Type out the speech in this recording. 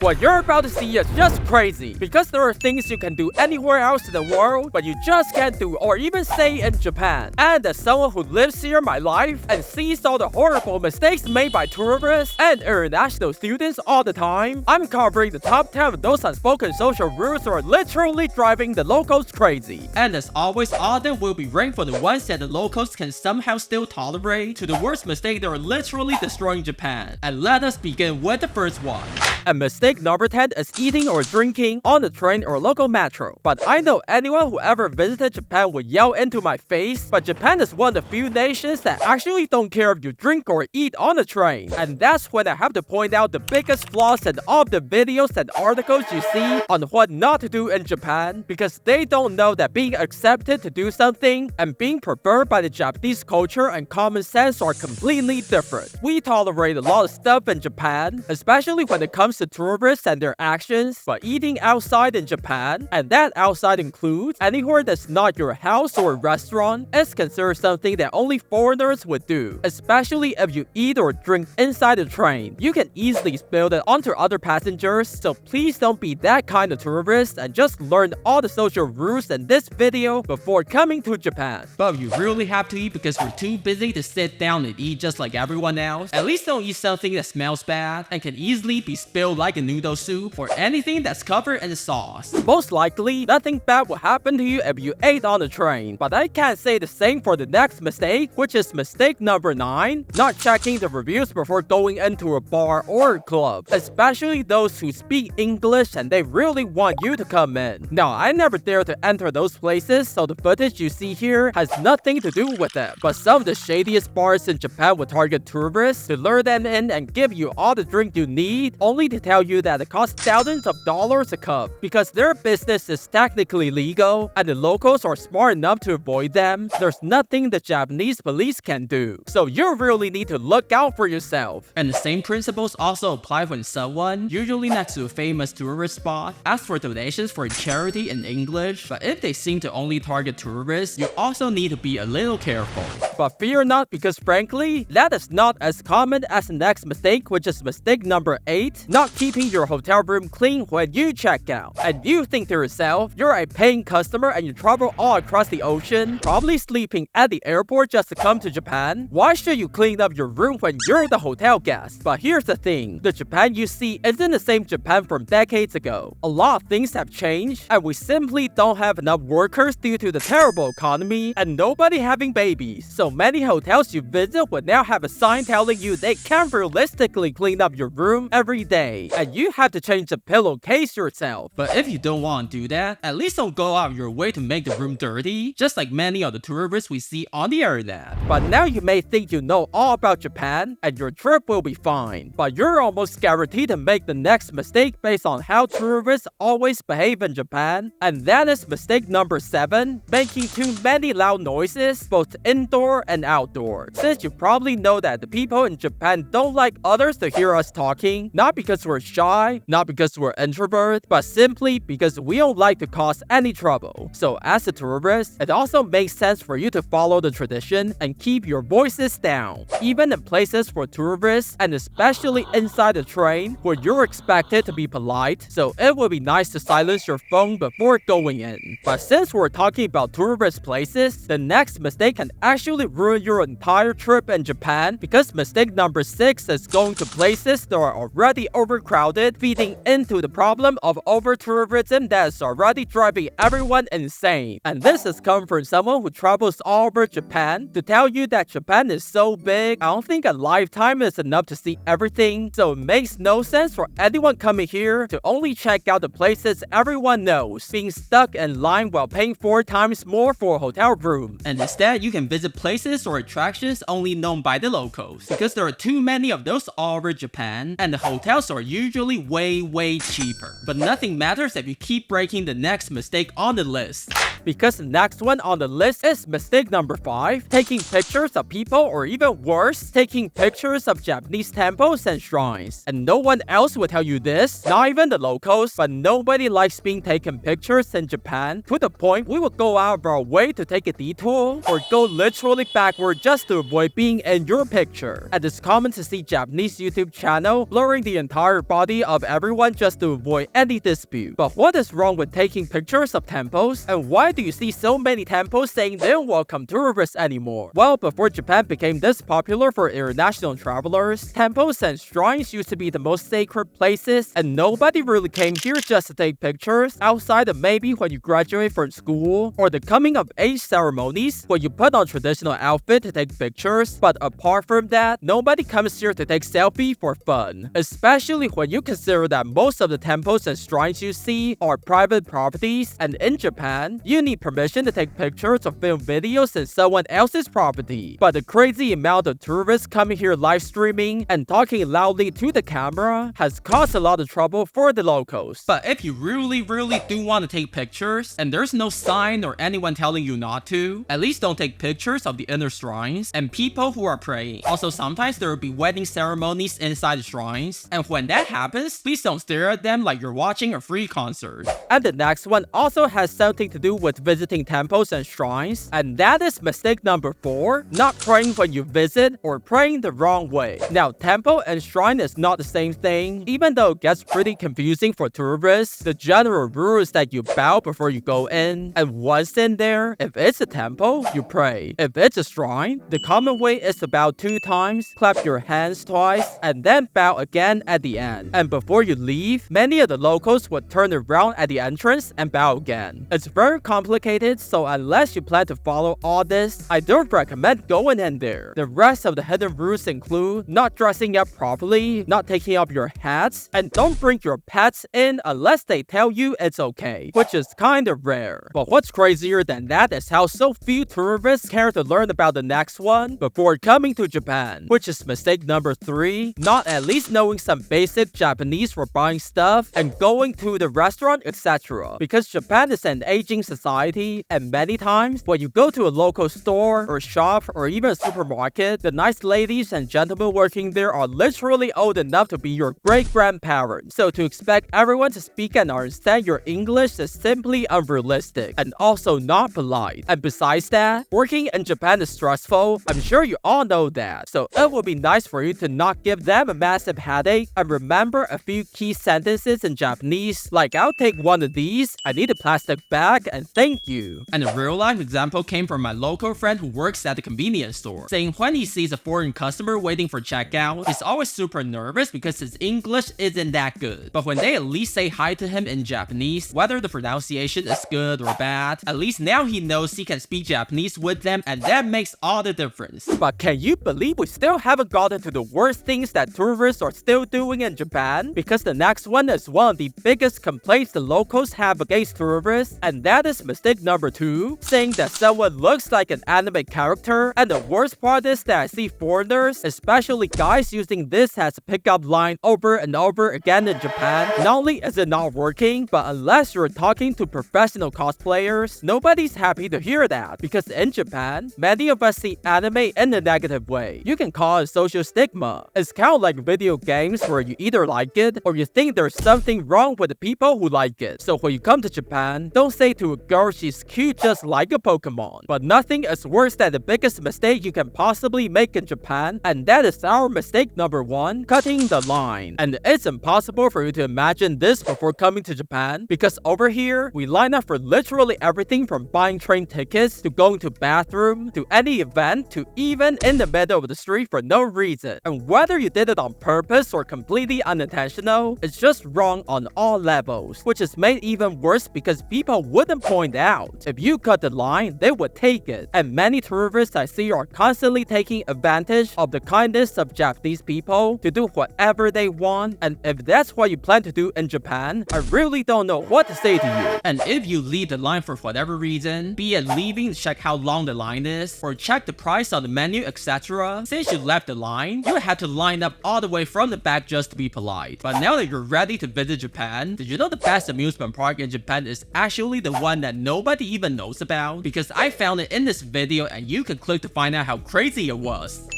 What you're about to see is just crazy, because there are things you can do anywhere else in the world, but you just can't do or even say in Japan. And as someone who lives here my life and sees all the horrible mistakes made by tourists and international students all the time, I'm covering the top 10 of those unspoken social rules that are literally driving the locals crazy. And as always, all of them will be ranked from the ones that the locals can somehow still tolerate to the worst mistake that are literally destroying Japan. And let us begin with the first one. And mistake number 10 is eating or drinking on the train or local metro. But I know anyone who ever visited Japan would yell into my face, but Japan is one of the few nations that actually don't care if you drink or eat on the train. And that's when I have to point out the biggest flaws in all of the videos and articles you see on what not to do in Japan, because they don't know that being accepted to do something and being preferred by the Japanese culture and common sense are completely different. We tolerate a lot of stuff in Japan, especially when it comes to tourists and their actions, but eating outside in Japan, and that outside includes anywhere that's not your house or restaurant, is considered something that only foreigners would do, especially if you eat or drink inside the train. You can easily spill it onto other passengers, so please don't be that kind of tourist and just learn all the social rules in this video before coming to Japan. But if you really have to eat because we're too busy to sit down and eat just like everyone else, at least don't eat something that smells bad and can easily be spilled like a noodle soup or anything that's covered in sauce. Most likely, nothing bad will happen to you if you ate on the train, but I can't say the same for the next mistake, which is mistake number 9, not checking the reviews before going into a bar or club, especially those who speak English and they really want you to come in. Now, I never dare to enter those places, so the footage you see here has nothing to do with it, but some of the shadiest bars in Japan will target tourists to lure them in and give you all the drink you need, only to tell you that it costs thousands of dollars a cup, because their business is technically legal and the locals are smart enough to avoid them. There's nothing the Japanese police can do, so you really need to look out for yourself. And the same principles also apply when someone, usually next to a famous tourist spot, asks for donations for charity in English, but if they seem to only target tourists, you also need to be a little careful. But fear not, because frankly, that is not as common as the next mistake, which is mistake number 8, not keeping your hotel room clean when you check out. And you think to yourself, you're a paying customer and you travel all across the ocean, probably sleeping at the airport just to come to Japan. Why should you clean up your room when you're the hotel guest? But here's the thing, the Japan you see isn't the same Japan from decades ago. A lot of things have changed, and we simply don't have enough workers due to the terrible economy and nobody having babies. So many hotels you visit would now have a sign telling you they can't realistically clean up your room every day, and you have to change the pillowcase yourself. But if you don't want to do that, at least don't go out of your way to make the room dirty, just like many of the tourists we see on the internet. But now you may think you know all about Japan, and your trip will be fine. But you're almost guaranteed to make the next mistake based on how tourists always behave in Japan, and that is mistake number 7, making too many loud noises, both indoor and outdoor. Since you probably know that the people in Japan don't like others to hear us talking, not because we're shy, not because we're introverts, but simply because we don't like to cause any trouble. So as a tourist, it also makes sense for you to follow the tradition and keep your voices down, even in places for tourists, and especially inside the train where you're expected to be polite, so it would be nice to silence your phone before going in. But since we're talking about tourist places, the next mistake can actually ruin your entire trip in Japan, because mistake number 6 is going to places that are already overcrowded, feeding into the problem of over-tourism that is already driving everyone insane. And this has come from someone who travels all over Japan to tell you that Japan is so big, I don't think a lifetime is enough to see everything, so it makes no sense for anyone coming here to only check out the places everyone knows, being stuck in line while paying 4 times more for a hotel room. And instead, you can visit places or attractions only known by the locals, because there are too many of those all over Japan, and the hotels are usually way cheaper. But nothing matters if you keep breaking the next mistake on the list. Because the next one on the list is mistake number 5, taking pictures of people, or even worse, taking pictures of Japanese temples and shrines. And no one else will tell you this, not even the locals, but nobody likes being taken pictures in Japan, to the point we would go out of our way to take a detour or go literally backward just to avoid being in your picture. And it's common to see Japanese YouTube channel blurring the entire body of everyone just to avoid any dispute. But what is wrong with taking pictures of temples? And why do you see so many temples saying they don't welcome tourists anymore? Well, before Japan became this popular for international travelers, temples and shrines used to be the most sacred places, and nobody really came here just to take pictures, outside of maybe when you graduate from school, or the coming of age ceremonies where you put on traditional outfit to take pictures. But apart from that, nobody comes here to take selfie for fun, especially when you consider that most of the temples and shrines you see are private properties, and in Japan, you need permission to take pictures or film videos in someone else's property. But the crazy amount of tourists coming here live streaming and talking loudly to the camera has caused a lot of trouble for the locals. But if you really do want to take pictures, and there's no sign or anyone telling you not to, at least don't take pictures of the inner shrines and people who are praying. Also, sometimes there will be wedding ceremonies inside the shrines, and when that happens, please don't stare at them like you're watching a free concert. And the next one also has something to do with visiting temples and shrines, and that is mistake number 4, not praying when you visit or praying the wrong way. Now, temple and shrine is not the same thing. Even though it gets pretty confusing for tourists, the general rule is that you bow before you go in, and once in there, if it's a temple, you pray. If it's a shrine, the common way is to bow 2 times, clap your hands twice, and then bow again at the end. And before you leave, many of the locals would turn around at the entrance and bow again. It's very complicated, so unless you plan to follow all this, I don't recommend going in there. The rest of the hidden rules include not dressing up properly, not taking off your hats, and don't bring your pets in unless they tell you it's okay, which is kinda rare. But what's crazier than that is how so few tourists care to learn about the next one before coming to Japan, which is mistake number 3, not at least knowing some basic Japanese for buying stuff and going to the restaurant, etc. Because Japan is an aging society, and many times when you go to a local store or shop or even a supermarket, the nice ladies and gentlemen working there are literally old enough to be your great-grandparents. So to expect everyone to speak and understand your English is simply unrealistic and also not polite. And besides that, working in Japan is stressful. I'm sure you all know that. So it would be nice for you to not give them a massive headache and remember a few key sentences in Japanese, like I'll take one of these, I need a plastic bag, and thank you. And a real life example came from my local friend who works at the convenience store, saying when he sees a foreign customer waiting for checkout, he's always super nervous because his English isn't that good. But when they at least say hi to him in Japanese, whether the pronunciation is good or bad, at least now he knows he can speak Japanese with them, and that makes all the difference. But can you believe we still haven't gotten to the worst things that tourists are still doing in Japan? Because the next one is one of the biggest complaints the locals have against tourists, and that is mistake number 2, saying that someone looks like an anime character. And the worst part is that I see foreigners, especially guys, using this as a pickup line over and over again in Japan. Not only is it not working, but unless you're talking to professional cosplayers, nobody's happy to hear that. Because in Japan, many of us see anime in a negative way. You can call it social stigma. It's kind of like video games where you either like it or you think there's something wrong with the people who like it. So when you come to Japan, don't say to a girl she's cute just like a Pokemon. But nothing is worse than the biggest mistake you can possibly make in Japan, and that is our mistake number 1, cutting the line. And it's impossible for you to imagine this before coming to Japan, because over here, we line up for literally everything from buying train tickets to going to bathroom to any event to even in the middle of the street for no reason. And whether you did it on purpose or completely unintentional, it's just wrong on all levels, which is made even worse because people wouldn't point out. If you cut the line, they would take it. And many tourists I see are constantly taking advantage of the kindness of Japanese people to do whatever they want. And if that's what you plan to do in Japan, I really don't know what to say to you. And if you leave the line for whatever reason, be it leaving to check how long the line is, or check the price on the menu, etc., since you left the line, you had to line up all the way from the back just to be polite. But now that you're ready to visit Japan, did you know the best amusement park in Japan is actually the one that nobody even knows about? Because I found it in this video and you can click to find out how crazy it was.